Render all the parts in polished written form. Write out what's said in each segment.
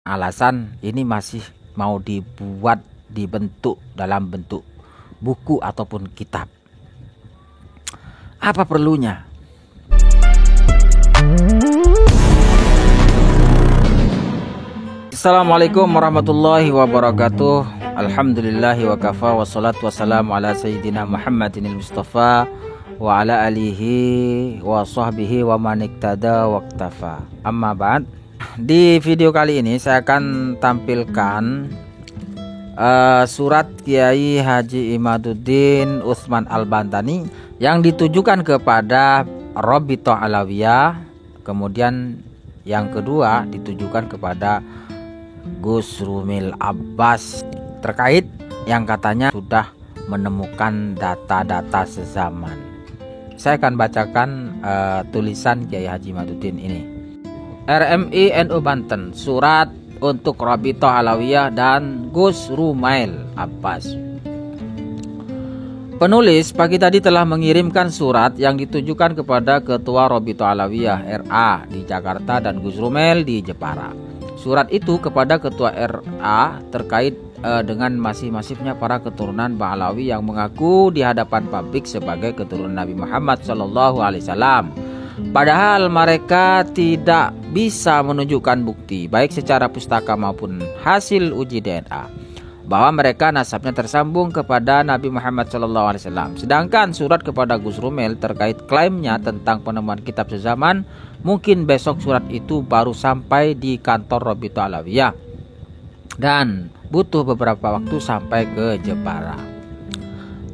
alasan ini masih mau dibuat dibentuk dalam bentuk buku ataupun kitab. Apa perlunya? Assalamualaikum warahmatullahi wabarakatuh. Alhamdulillahi wa kafa, wassalatu wassalamu ala sayyidina Muhammadinil Mustafa wa ala alihi wa sahbihi wa man iktada waqtafa. Amma ba'd. Di video kali ini saya akan tampilkan surat Kiai Haji Imaduddin Utsman Al-Bantani yang ditujukan kepada Rabithah Alawiyah. Kemudian yang kedua ditujukan kepada Gus Rumil Abbas terkait yang katanya sudah menemukan data-data sezaman. Saya akan bacakan tulisan Kiai Haji Imaduddin ini. RMI NU Banten, surat untuk Rabithah Alawiyah dan Gus Rumil Abbas. Penulis pagi tadi telah mengirimkan surat yang ditujukan kepada Ketua Rabithah Alawiyah RA di Jakarta dan Gus Rumil di Jepara. Surat itu kepada Ketua RA terkait dengan masif-masifnya para keturunan Ba'alawi yang mengaku di hadapan publik sebagai keturunan Nabi Muhammad SAW. Padahal mereka tidak bisa menunjukkan bukti baik secara pustaka maupun hasil uji DNA bahwa mereka nasabnya tersambung kepada Nabi Muhammad SAW. Sedangkan surat kepada Gus Rumil terkait klaimnya tentang penemuan kitab sezaman, mungkin besok surat itu baru sampai di kantor Rabithah Alawiyah dan butuh beberapa waktu sampai ke Jepara.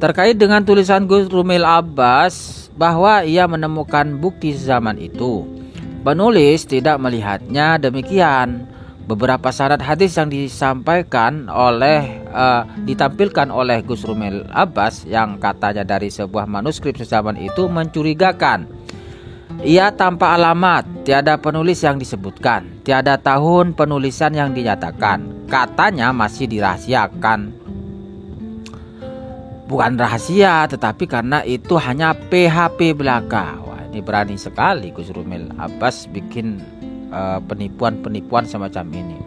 Terkait dengan tulisan Gus Rumil Abbas bahwa ia menemukan bukti sezaman itu, penulis tidak melihatnya demikian. Beberapa sanad hadis yang ditampilkan oleh Gus Rumil Abbas yang katanya dari sebuah manuskrip sezaman itu mencurigakan. Ia tanpa alamat, tiada penulis yang disebutkan, tiada tahun penulisan yang dinyatakan. Katanya masih dirahasiakan. Bukan rahasia, tetapi karena itu hanya PHP belaka. Wah, ini berani sekali Gus Rumil Abbas bikin penipuan-penipuan semacam ini.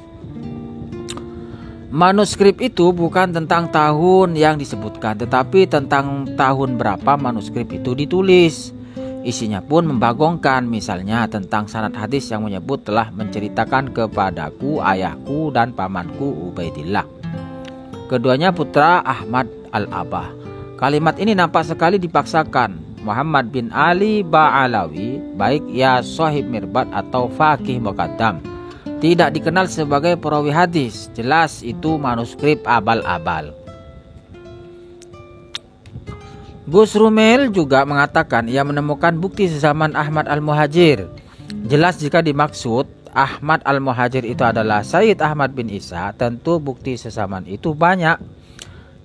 Manuskrip itu bukan tentang tahun yang disebutkan, tetapi tentang tahun berapa manuskrip itu ditulis. Isinya pun membagongkan, misalnya tentang sanad hadis yang menyebut telah menceritakan kepadaku ayahku dan pamanku Ubaidillah. Keduanya putra Ahmad Al-Abah. Kalimat ini nampak sekali dipaksakan. Muhammad bin Ali Ba'alawi, baik ia sahib mirbat atau faqih muqaddam, tidak dikenal sebagai perawi hadis. Jelas itu manuskrip abal-abal. Gus Rumil juga mengatakan ia menemukan bukti sezaman Ahmad Al-Muhajir. Jelas jika dimaksud Ahmad Al-Muhajir itu adalah Sayyid Ahmad bin Isa, tentu bukti sezaman itu banyak.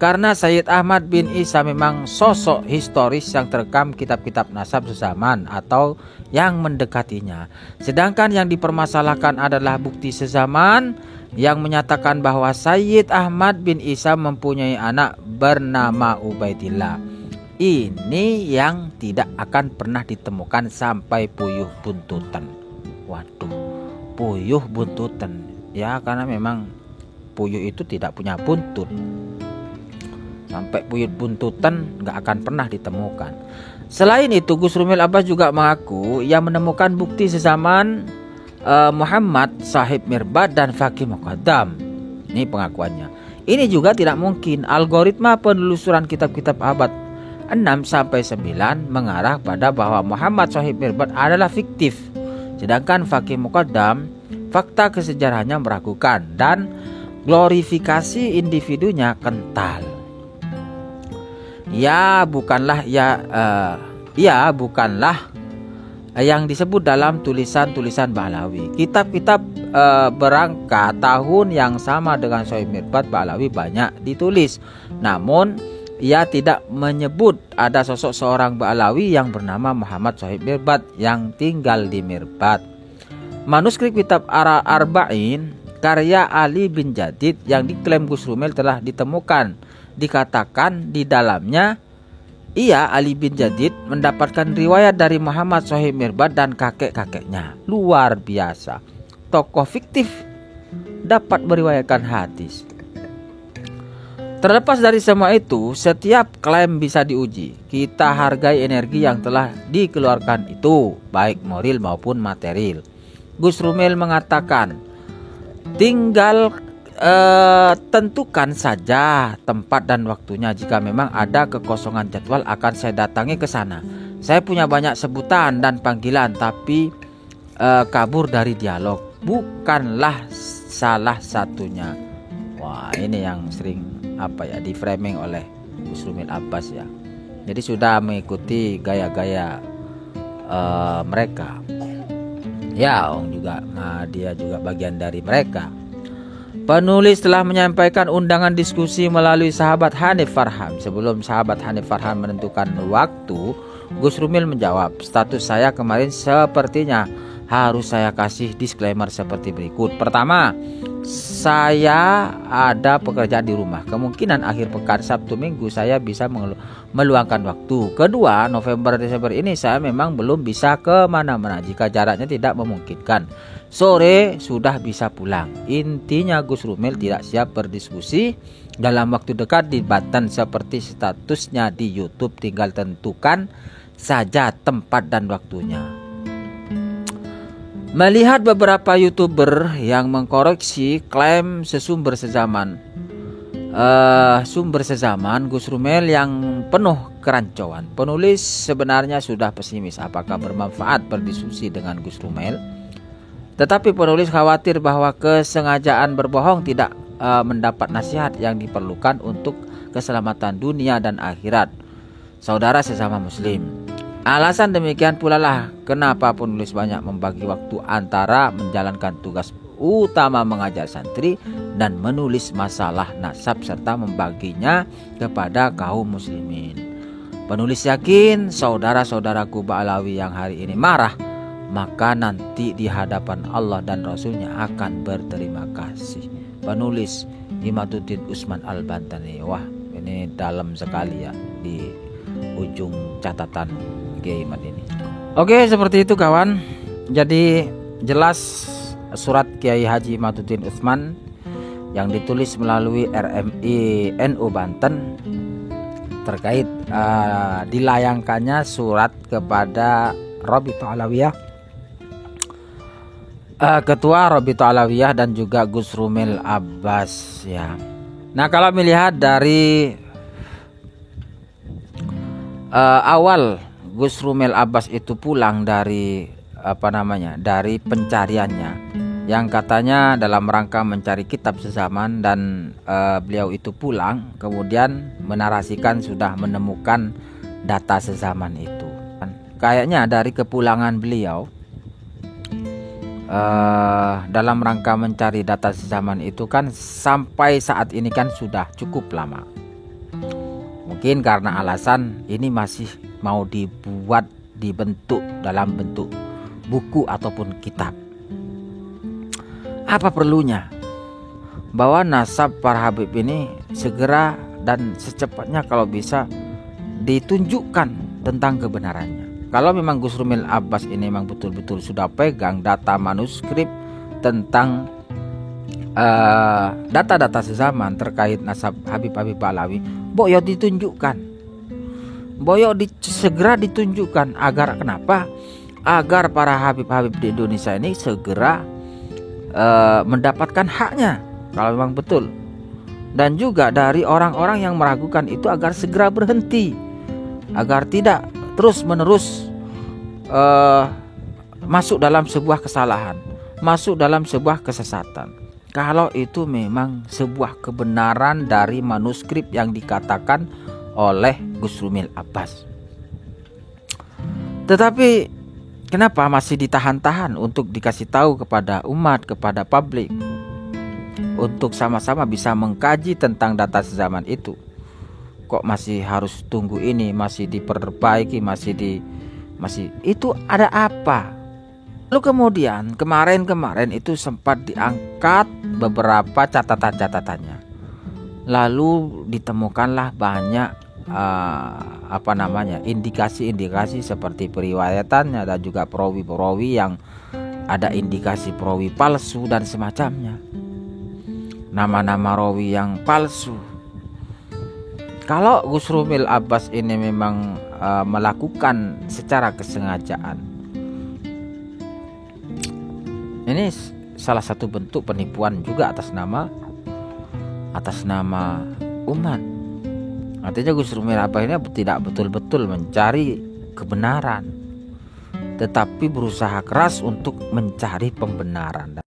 Karena Sayyid Ahmad bin Isa memang sosok historis yang terekam kitab-kitab nasab sezaman atau yang mendekatinya. Sedangkan yang dipermasalahkan adalah bukti sezaman yang menyatakan bahwa Sayyid Ahmad bin Isa mempunyai anak bernama Ubaidillah. Ini yang tidak akan pernah ditemukan sampai puyuh buntutan. Waduh, puyuh buntutan. Ya, karena memang puyuh itu tidak punya buntut. Sampai puyuh buntutan nggak akan pernah ditemukan. Selain itu, Gus Rumil Abbas juga mengaku ia menemukan bukti sezaman Muhammad sahib mirbat dan faqih muqaddam. Ini pengakuannya. Ini juga tidak mungkin. Algoritma penelusuran kitab-kitab abad 6-9 mengarah pada bahwa Muhammad sahib mirbat adalah fiktif. Sedangkan faqih muqaddam, fakta kesejarahannya meragukan dan glorifikasi individunya kental. Ia bukanlah yang disebut dalam tulisan-tulisan Ba'alawi. Kitab-kitab berangka tahun yang sama dengan sahib mirbat Ba'alawi banyak ditulis. Namun ia tidak menyebut ada sosok seorang Ba'alawi yang bernama Muhammad sahib mirbat yang tinggal di Mirbat. Manuskrip kitab Arba'in karya Ali bin Jadid yang diklaim Gus Rumil telah ditemukan. Dikatakan di dalamnya ia Ali bin Jadid mendapatkan riwayat dari Muhammad sahib mirbat dan kakek-kakeknya. Luar biasa. Tokoh fiktif dapat meriwayatkan hadis. Terlepas dari semua itu, setiap klaim bisa diuji. Kita hargai energi yang telah dikeluarkan itu, baik moral maupun material. Gus Rumel mengatakan, tinggal tentukan saja tempat dan waktunya. Jika memang ada kekosongan jadwal, akan saya datangi ke sana. Saya punya banyak sebutan dan panggilan, tapi kabur dari dialog bukanlah salah satunya. Wah, ini yang sering di framing oleh Gus Rumel Abbas ya. Jadi sudah mengikuti gaya-gaya mereka. Ya, dia juga bagian dari mereka. Penulis telah menyampaikan undangan diskusi melalui sahabat Hanif Farhan. Sebelum sahabat Hanif Farhan menentukan waktu, Gus Rumel menjawab, status saya kemarin sepertinya harus saya kasih disclaimer seperti berikut. Pertama, saya ada pekerjaan di rumah. Kemungkinan akhir pekan Sabtu Minggu saya bisa meluangkan waktu. Kedua, November Desember ini saya memang belum bisa kemana-mana jika jaraknya tidak memungkinkan. Sore sudah bisa pulang. Intinya Gus Rumel tidak siap berdiskusi dalam waktu dekat di Banten seperti statusnya di YouTube. Tinggal tentukan saja tempat dan waktunya. Melihat beberapa YouTuber yang mengkoreksi klaim sumber sezaman Gus Rumel yang penuh kerancuan. Penulis sebenarnya sudah pesimis apakah bermanfaat berdiskusi dengan Gus Rumel. Tetapi penulis khawatir bahwa kesengajaan berbohong tidak mendapat nasihat yang diperlukan untuk keselamatan dunia dan akhirat saudara sesama muslim. Alasan demikian pula lah kenapa penulis banyak membagi waktu antara menjalankan tugas utama mengajar santri dan menulis masalah nasab serta membaginya kepada kaum muslimin. Penulis yakin saudara-saudaraku Ba'alawi yang hari ini marah, maka nanti di hadapan Allah dan Rasulnya akan berterima kasih. Penulis Imaduddin Usman Al-Bantani. Wah, ini dalam sekali ya di ujung catatan Kiai Imad ini. Oke, seperti itu kawan. Jadi jelas surat Kiai Haji Imaduddin Utsman yang ditulis melalui RMI NU Banten terkait dilayangkannya surat kepada Rabithah Alawiyah, Ketua Rabithah Alawiyah dan juga Gus Rumel Abbas ya. Nah, kalau melihat dari awal Gus Rumel Abbas itu pulang dari dari pencariannya yang katanya dalam rangka mencari kitab sezaman, dan beliau itu pulang kemudian menarasikan sudah menemukan data sezaman itu. Kayaknya dari kepulangan beliau dalam rangka mencari data sezaman itu kan sampai saat ini kan sudah cukup lama. Mungkin karena alasan ini masih mau dibentuk dalam bentuk buku ataupun kitab. Apa perlunya bahwa nasab para habib ini segera dan secepatnya kalau bisa ditunjukkan tentang kebenarannya. Kalau memang Gus Rumel Abbas ini memang betul-betul sudah pegang data manuskrip tentang data-data sezaman terkait nasab Habib-Habib Ba'alawi, boyo ditunjukkan, segera ditunjukkan. Agar kenapa? Agar para Habib-Habib di Indonesia ini segera mendapatkan haknya kalau memang betul, dan juga dari orang-orang yang meragukan itu agar segera berhenti, agar tidak terus-menerus masuk dalam sebuah kesalahan, masuk dalam sebuah kesesatan. Kalau itu memang sebuah kebenaran dari manuskrip yang dikatakan oleh Gus Rumel Abbas. Tetapi kenapa masih ditahan-tahan untuk dikasih tahu kepada umat, kepada publik, untuk sama-sama bisa mengkaji tentang data sezaman itu? Kok masih harus tunggu ini, masih diperbaiki, masih itu ada apa? Lalu kemudian kemarin itu sempat diangkat beberapa catatan-catatannya. Lalu ditemukanlah banyak indikasi-indikasi seperti periwayatannya dan juga perawi-perawi yang ada indikasi perawi palsu dan semacamnya. nama-nama rawi yang palsu. Kalau Gus Rumil Abbas ini memang melakukan secara kesengajaan, ini salah satu bentuk penipuan juga atas nama umat. Artinya Gus Rumil Abbas ini tidak betul-betul mencari kebenaran, tetapi berusaha keras untuk mencari pembenaran.